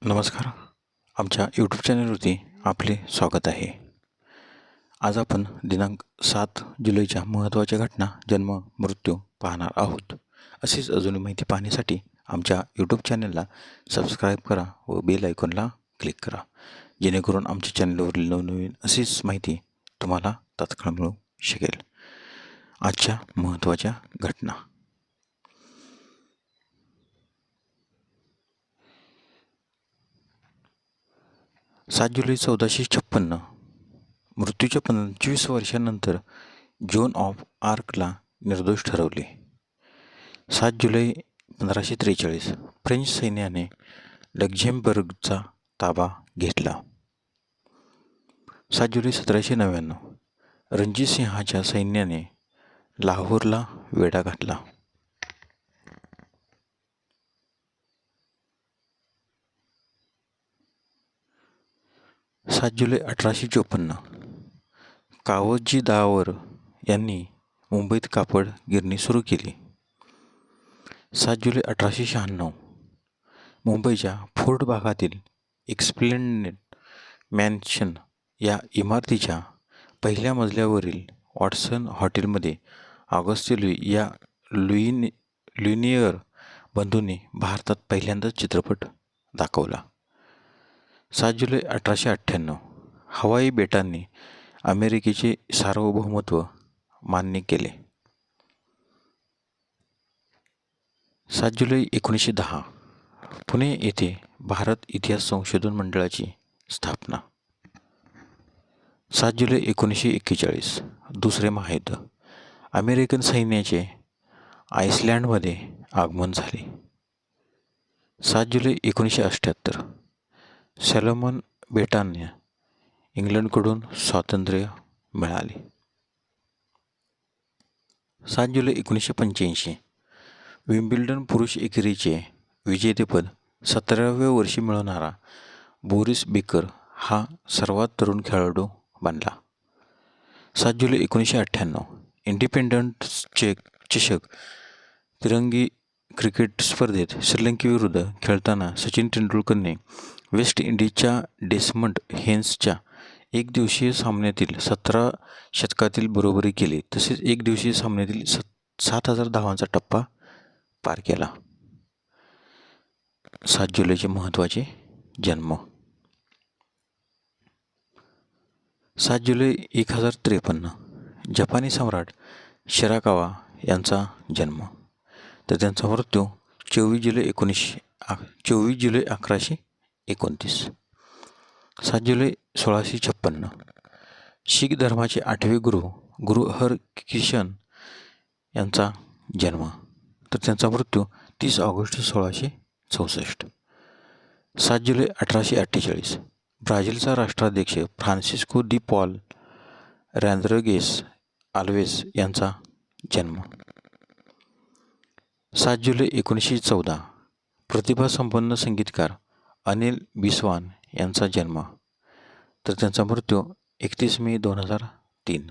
नमस्कार. आमच्या यूट्यूब चॅनलवरती आपले स्वागत आहे. आज आपण दिनांक 7 जुलैच्या महत्त्वाच्या घटना, जन्म, मृत्यू पाहणार आहोत. अशीच अजून माहिती पाहण्यासाठी आमच्या यूट्यूब चॅनलला सबस्क्राईब करा व बेल आयकॉनला क्लिक करा, जेणेकरून आमच्या चॅनलवरील नवनवीन अशीच माहिती तुम्हाला तात्काळ मिळू शकेल. आजच्या महत्त्वाच्या घटना. 7 जुलै 1456 मृत्यूच्या 25 वर्षांनंतर जोन ऑफ आर्कला निर्दोष ठरवले. 7 जुलै 1543 फ्रेंच सैन्याने लक्झेंबर्गचा ताबा घेतला. 7 जुलै 1799 रणजित सिंहाच्या सैन्याने लाहोरला वेढा घातला. 7 जुलै 1854 कावोजी दावर यांनी मुंबईत कापड गिरणी सुरू केली. 7 जुलै 1896 मुंबईच्या फोर्ट भागातील एक्सप्लेनेड मॅन्शन या इमारतीच्या पहिल्या मजल्यावरील वॉटसन हॉटेलमध्ये ऑगस्टे लुई या लुनियर बंधूंनी भारतात पहिल्यांदाच चित्रपट दाखवला. 7 जुलै 1898 हवाई बेटांनी अमेरिकेचे सार्वभौमत्व मान्य केले. 7 जुलै 1910 पुणे येथे भारत इतिहास संशोधन मंडळाची स्थापना. 7 जुलै 1941 दुसरे महायुद्ध. अमेरिकन सैन्याचे आइसलँडमध्ये आगमन झाले. 7 जुलै 1978 सॅलोमन बेटांना इंग्लंडकडून स्वातंत्र्य मिळाले. 7 जुलै 1985 विम्बिल्डन पुरुष एकेरीचे विजेतेपद 17व्या वर्षी मिळवणारा बोरिस बेकर हा सर्वात तरुण खेळाडू बनला. 7 जुलै 1998 इंडिपेंडंट चषक तिरंगी क्रिकेट स्पर्धेत श्रीलंकेविरुद्ध खेळताना सचिन तेंडुलकरने वेस्ट इंडिजच्या डेसमंड हेन्सच्या एकदिवसीय सामन्यातील 17 षटकातील बरोबरी केली, तसेच एकदिवसीय सामन्यातील 7000 धावांचा टप्पा पार केला. 7 जुलैचे महत्त्वाचे जन्म. 7 जुलै 1053 जपानी सम्राट शिराकावा यांचा जन्म, तर त्यांचा मृत्यू 24 जुलै 1129. 7 जुलै 1656 शीख धर्माचे 8वे गुरु हरकिशन यांचा जन्म, तर त्यांचा मृत्यू 30 ऑगस्ट 1664. 7 जुलै 1848 ब्राझीलचा राष्ट्राध्यक्ष फ्रान्सिस्को दी पॉल रॉड्रिगेस आल्वेस यांचा जन्म. 7 जुलै 1914 प्रतिभासंपन्न संगीतकार अनिल बिस्वान यांचा जन्म, तर त्यांचा मृत्यू 31 मे 2003.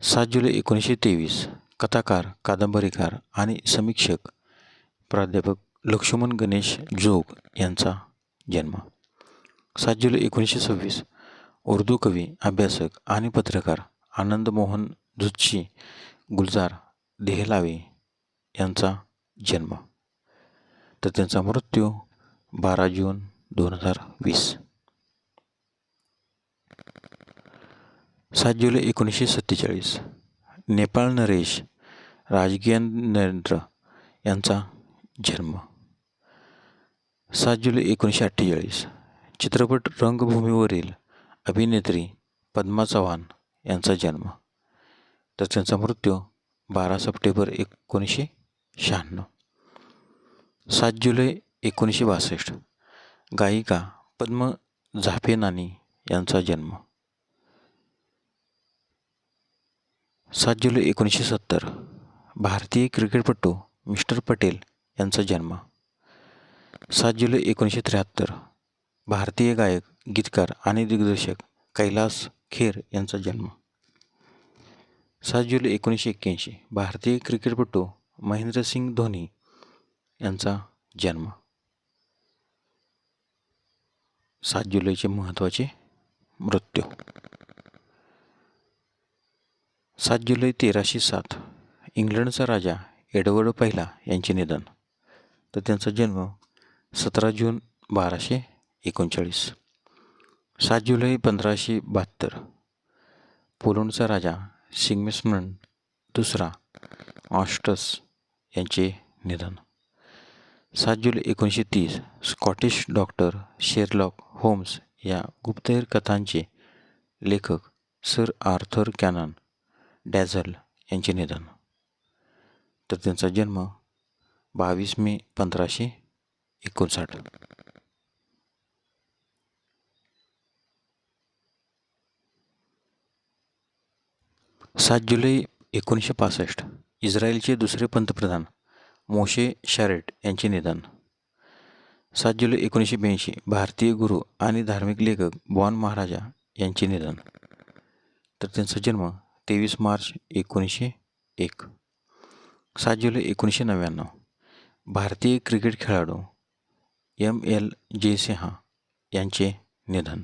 7 जुलै 1923 कथाकार, कादंबरीकार आणि समीक्षक प्राध्यापक लक्ष्मण गणेश जोग यांचा जन्म. 7 जुलै 1926 उर्दू कवी, अभ्यासक आणि पत्रकार आनंद मोहन झुत्शी गुलजार देहलावी यांचा जन्म, तर त्यांचा मृत्यू 12 जून 2020. 7 जुलै 1947 नेपाळ नरेश राजगियानरेंद्र यांचा जन्म. 7 जुलै 1948 चित्रपट रंगभूमीवरील अभिनेत्री पद्मा चव्हाण यांचा जन्म, तर त्यांचा मृत्यू 12 सप्टेंबर 1996. 7 जुलै 1962 गायिका पद्म झापेनानी यांचा जन्म. 7 जुलै 1970 भारतीय क्रिकेटपटू मिस्टर पटेल यांचा जन्म. 7 जुलै 1973 भारतीय गायक, गीतकार आणि दिग्दर्शक कैलास खेर यांचा जन्म. 7 जुलै 1981 भारतीय क्रिकेटपटू महेंद्रसिंग धोनी यांचा जन्म. 7 जुलैचे महत्त्वाचे मृत्यू. 7 जुलै 1307 इंग्लंडचा राजा एडवर्ड पहिला यांचे निधन. तर त्यांचा जन्म 17 जून 1239. 7 जुलै 1572 पोलंडचा राजा सिग्मिस्मंड दुसरा ऑस्टस यांचे निधन. 7 जुलै 1930 स्कॉटिश डॉक्टर शेरलॉक होम्स या गुप्तहेर कथांचे लेखक सर आर्थर कॅनन डॅझल यांचे निधन. तर त्यांचा जन्म 22 मे 1559. 7 जुलै 1965 इस्रायलचे दुसरे पंतप्रधान मोशे शारेट यांचे निधन. 7 जुलै 1982 भारतीय गुरु आणि धार्मिक लेखक बॉन महाराजा यांचे निधन. तर त्यांचा जन्म 23 मार्च 1901. 7 जुलै 1999 भारतीय क्रिकेट खेळाडू ML जयसिंह यांचे निधन.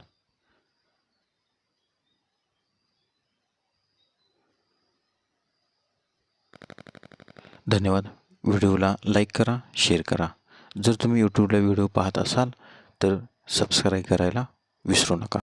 धन्यवाद. व्हिडिओला लाईक करा, शेअर करा. जर तुम्ही यूट्यूबला व्हिडिओ पाहत असाल तर सबस्क्राईब करायला विसरू नका.